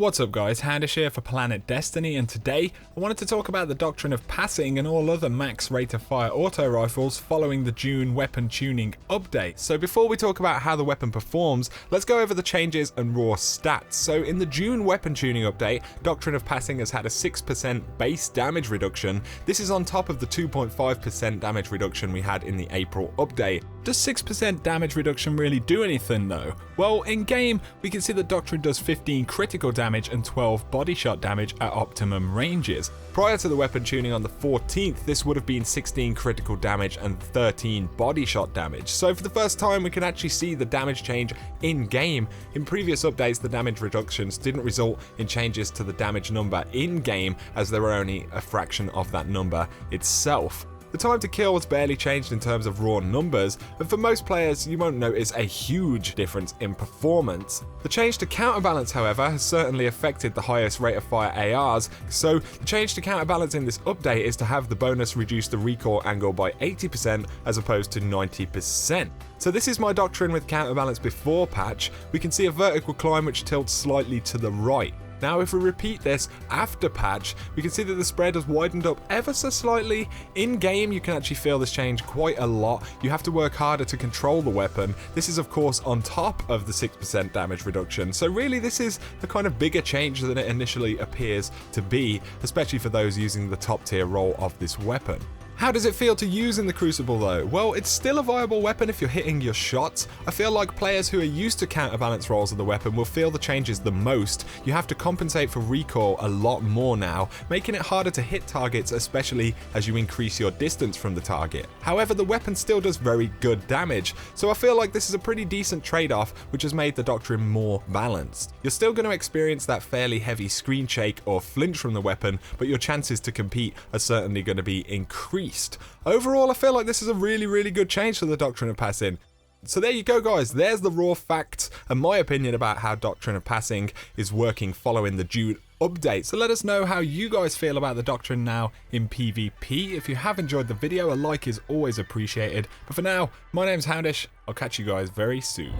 What's up guys, Handish here for Planet Destiny, and today I wanted to talk about the Doctrine of Passing and all other max rate of fire auto rifles following the June weapon tuning update. So before we talk about how the weapon performs, let's go over the changes and raw stats. So in the June weapon tuning update, Doctrine of Passing has had a 6% base damage reduction. This is on top of the 2.5% damage reduction we had in the April update. Does 6% damage reduction really do anything though? Well, in game we can see that Doctrine does 15 critical damage and 12 body shot damage at optimum ranges. Prior to the weapon tuning on the 14th, this would have been 16 critical damage and 13 body shot damage. So for the first time we can actually see the damage change in game. In previous updates the damage reductions didn't result in changes to the damage number in game, as they were only a fraction of that number itself. The time to kill was barely changed in terms of raw numbers, and for most players you won't notice a huge difference in performance. The change to counterbalance, however, has certainly affected the highest rate of fire ARs, so the change to counterbalance in this update is to have the bonus reduce the recoil angle by 80% as opposed to 90%. So this is my Doctrine with counterbalance before patch. We can see a vertical climb which tilts slightly to the right. Now if we repeat this after patch, we can see that the spread has widened up ever so slightly. In game you can actually feel this change quite a lot. You have to work harder to control the weapon. This is of course on top of the 6% damage reduction, so really this is the kind of bigger change than it initially appears to be, especially for those using the top tier role of this weapon. How does it feel to use in the Crucible though? Well, it's still a viable weapon if you're hitting your shots. I feel like players who are used to counterbalance rolls of the weapon will feel the changes the most. You have to compensate for recoil a lot more now, making it harder to hit targets, especially as you increase your distance from the target. However, the weapon still does very good damage, so I feel like this is a pretty decent trade-off, which has made the Doctrine more balanced. You're still going to experience that fairly heavy screen shake or flinch from the weapon, but your chances to compete are certainly going to be increased. Overall, I feel like this is a really good change to the Doctrine of Passing. So there you go guys, there's the raw facts and my opinion about how Doctrine of Passing is working following the June update. So let us know how you guys feel about the Doctrine now in PvP. If you have enjoyed the video, a like is always appreciated. But for now, my name's Houndish, I'll catch you guys very soon.